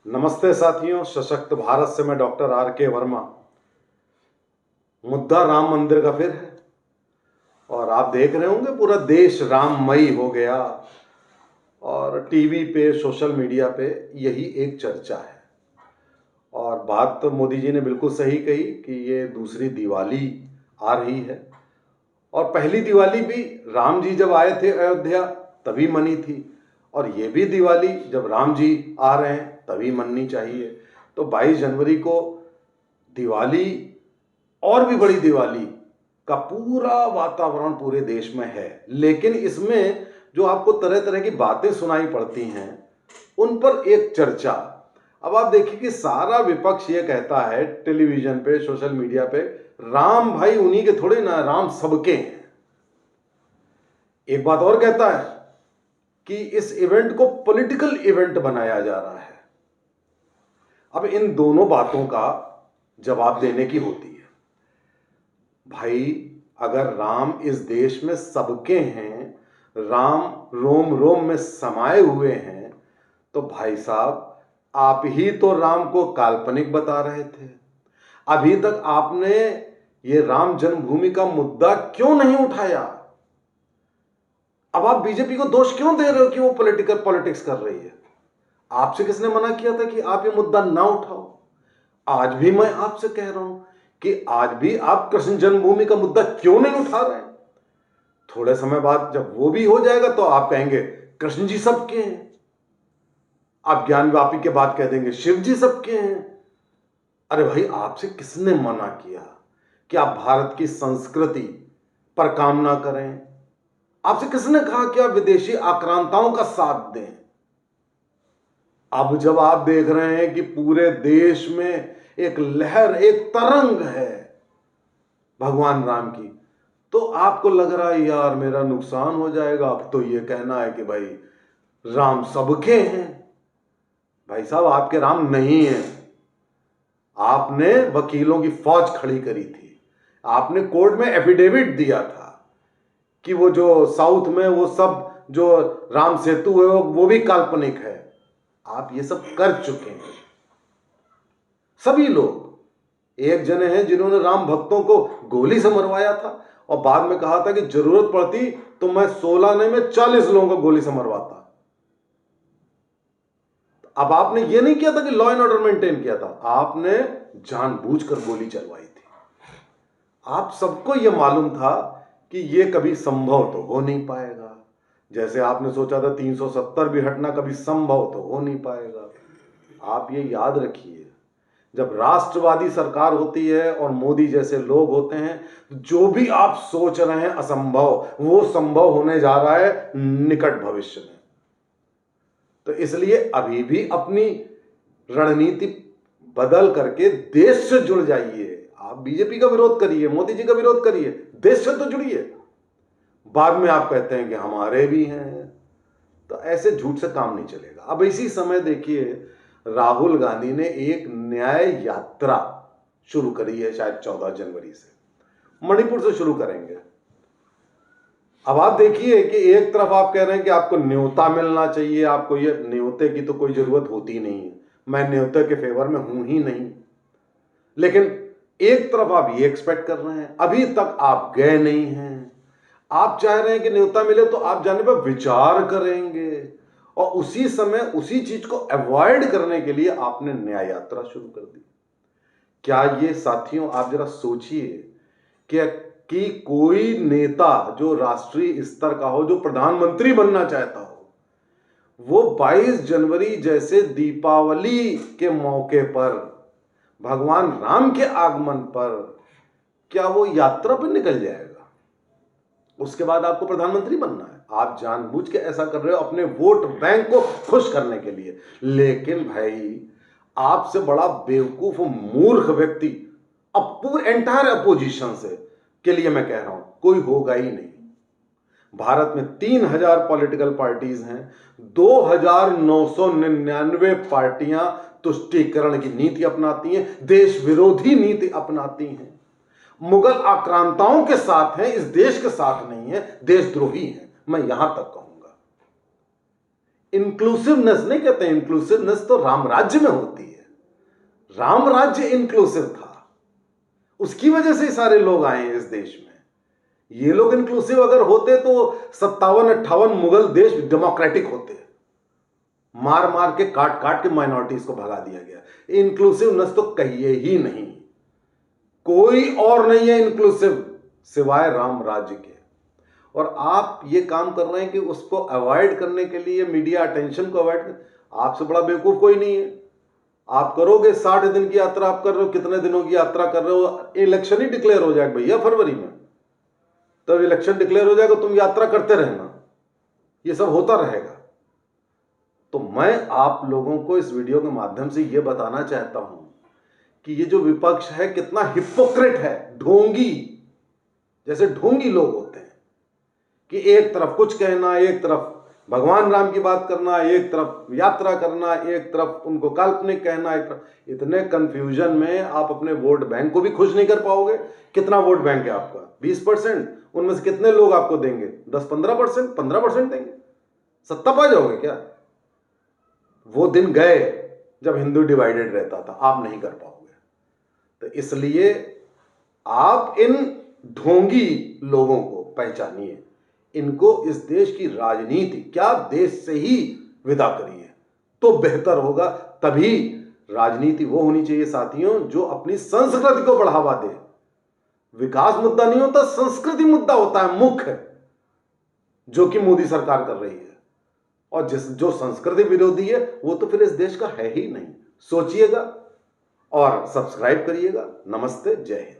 नमस्ते साथियों, सशक्त भारत से मैं डॉक्टर R.K. वर्मा। मुद्दा राम मंदिर का फिर है और आप देख रहे होंगे पूरा देश राममयी हो गया और टीवी पे, सोशल मीडिया पे यही एक चर्चा है। और बात तो मोदी जी ने बिल्कुल सही कही कि ये दूसरी दिवाली आ रही है और पहली दिवाली भी राम जी जब आए थे अयोध्या तभी मनी थी और ये भी दिवाली जब राम जी आ रहे हैं तभी मननी चाहिए। तो 22 जनवरी को दिवाली और भी बड़ी दिवाली का पूरा वातावरण पूरे देश में है, लेकिन इसमें जो आपको तरह तरह की बातें सुनाई पड़ती हैं उन पर एक चर्चा। अब आप देखिए कि सारा विपक्ष ये कहता है टेलीविजन पे, सोशल मीडिया पे, राम भाई उन्हीं के थोड़े ना, राम सबके हैं। एक बात और कहता है कि इस इवेंट को पॉलिटिकल इवेंट बनाया जा रहा है। अब इन दोनों बातों का जवाब देने की होती है। भाई, अगर राम इस देश में सबके हैं, राम रोम रोम में समाये हुए हैं, तो भाई साहब आप ही तो राम को काल्पनिक बता रहे थे। अभी तक आपने ये राम जन्मभूमि का मुद्दा क्यों नहीं उठाया? अब आप बीजेपी को दोष क्यों दे रहे हो कि वो पॉलिटिक्स कर रही है? आपसे किसने मना किया था कि आप ये मुद्दा ना उठाओ? आज भी मैं आपसे कह रहा हूं कि आज भी आप कृष्ण जन्मभूमि का मुद्दा क्यों नहीं उठा रहे हैं? थोड़े समय बाद जब वो भी हो जाएगा तो आप कहेंगे कृष्ण जी सबके हैं। आप ज्ञानवापी के बाद कह देंगे शिव जी सबके हैं। अरे भाई, आपसे किसने मना किया कि आप भारत की संस्कृति पर काम ना करें? आपसे किसने कहा कि आप विदेशी आक्रांताओं का साथ दें? अब जब आप देख रहे हैं कि पूरे देश में एक लहर, एक तरंग है भगवान राम की, तो आपको लग रहा है यार मेरा नुकसान हो जाएगा। अब तो ये कहना है कि भाई राम सबके हैं। भाई साहब, आपके राम नहीं हैं। आपने वकीलों की फौज खड़ी करी थी, आपने कोर्ट में एफिडेविट दिया था कि वो जो साउथ में वो सब जो राम सेतु है वो भी काल्पनिक है। आप ये सब कर चुके हैं। सभी लोग, एक जने हैं जिन्होंने राम भक्तों को गोली से मरवाया था और बाद में कहा था कि जरूरत पड़ती तो मैं 16 नहीं, मैं 40 लोगों को गोली से मरवाता। अब आपने ये नहीं किया था कि लॉ एंड ऑर्डर मेंटेन किया था, आपने जानबूझकर गोली चलवाई थी। आप सबको यह मालूम था कि यह कभी संभव तो हो नहीं पाएगा। जैसे आपने सोचा था 370 भी हटना कभी संभव तो हो नहीं पाएगा। आप ये याद रखिए, जब राष्ट्रवादी सरकार होती है और मोदी जैसे लोग होते हैं, जो भी आप सोच रहे हैं असंभव, वो संभव होने जा रहा है निकट भविष्य में। तो इसलिए अभी भी अपनी रणनीति बदल करके देश से जुड़ जाइए। आप बीजेपी का विरोध करिए, मोदी जी का विरोध करिए, देश से तो जुड़िए। बाद में आप कहते हैं कि हमारे भी हैं, तो ऐसे झूठ से काम नहीं चलेगा। अब इसी समय देखिए, राहुल गांधी ने एक न्याय यात्रा शुरू करी है, शायद 14 जनवरी से मणिपुर से शुरू करेंगे। अब आप देखिए कि एक तरफ आप कह रहे हैं कि आपको न्योता मिलना चाहिए, आपको ये न्योते की तो कोई जरूरत होती नहीं है, मैं न्योते के फेवर में हूं ही नहीं। लेकिन एक तरफ आप ये एक्सपेक्ट कर रहे हैं, अभी तक आप गए नहीं हैं, आप चाह रहे हैं कि न्योता मिले तो आप जाने पर विचार करेंगे, और उसी समय उसी चीज को अवॉइड करने के लिए आपने न्याय यात्रा शुरू कर दी। क्या ये साथियों, आप जरा सोचिए कि कोई नेता जो राष्ट्रीय स्तर का हो, जो प्रधानमंत्री बनना चाहता हो, वो 22 जनवरी जैसे दीपावली के मौके पर, भगवान राम के आगमन पर, क्या वो यात्रा पर निकल जाएगा? उसके बाद आपको प्रधानमंत्री बनना है। आप जानबूझ के ऐसा कर रहे हो अपने वोट बैंक को खुश करने के लिए। लेकिन भाई, आपसे बड़ा बेवकूफ मूर्ख व्यक्ति अब पूरे एंटायर अपोजिशन से के लिए मैं कह रहा हूं कोई होगा ही नहीं। भारत में 3000 पॉलिटिकल पार्टीज हैं, 2999 पार्टियां तुष्टीकरण की नीति अपनाती हैं, देश विरोधी नीति अपनाती हैं, मुगल आक्रांताओं के साथ हैं, इस देश के साथ नहीं है, देशद्रोही हैं, मैं यहां तक कहूंगा। इंक्लूसिवनेस नहीं कहते, इंक्लूसिवनेस तो राम राज्य में होती है। राम राज्य इंक्लूसिव था, उसकी वजह से सारे लोग आए हैं इस देश में। ये लोग इंक्लूसिव अगर होते तो 57-58 मुगल देश डेमोक्रेटिक होते, मार मार के काट काट के माइनॉरिटीज को भगा दिया गया। इंक्लूसिवनेस तो कहिए ही नहीं, कोई और नहीं है इंक्लूसिव सिवाय राम राज्य के। और आप ये काम कर रहे हैं कि उसको अवॉइड करने के लिए, मीडिया अटेंशन को अवॉइड कर, आपसे बड़ा बेवकूफ कोई नहीं है। आप करोगे 60 दिन की यात्रा, आप कर रहे हो, कितने दिनों की यात्रा कर रहे हो, इलेक्शन ही डिक्लेयर हो जाएगा भैया फरवरी में, तब इलेक्शन डिक्लेयर हो जाएगा, तुम यात्रा करते रहना, ये सब होता रहेगा। तो मैं आप लोगों को इस वीडियो के माध्यम से यह बताना चाहता हूं कि ये जो विपक्ष है कितना हिपोक्रेट है, ढोंगी, जैसे ढोंगी लोग होते हैं कि एक तरफ कुछ कहना, एक तरफ भगवान राम की बात करना, एक तरफ यात्रा करना, एक तरफ उनको काल्पनिक कहना, एक तरफ। इतने कंफ्यूजन में आप अपने वोट बैंक को भी खुश नहीं कर पाओगे। कितना वोट बैंक है आपका? 20%। उनमें से कितने लोग आपको देंगे? 10-15%, 15% देंगे। सत्ता पा जाओगे क्या? वो दिन गए जब हिंदू डिवाइडेड रहता था, आप नहीं कर पाओगे। तो इसलिए आप इन ढोंगी लोगों को पहचानिए, इनको इस देश की राजनीति, क्या देश से ही विदा करिए तो बेहतर होगा। तभी राजनीति वो होनी चाहिए साथियों जो अपनी संस्कृति को बढ़ावा दे। विकास मुद्दा नहीं होता, संस्कृति मुद्दा होता है मुख्य, जो कि मोदी सरकार कर रही है। और जो संस्कृति विरोधी है वो तो फिर इस देश का है ही नहीं। सोचिएगा और सब्सक्राइब करिएगा। नमस्ते, जय हिंद।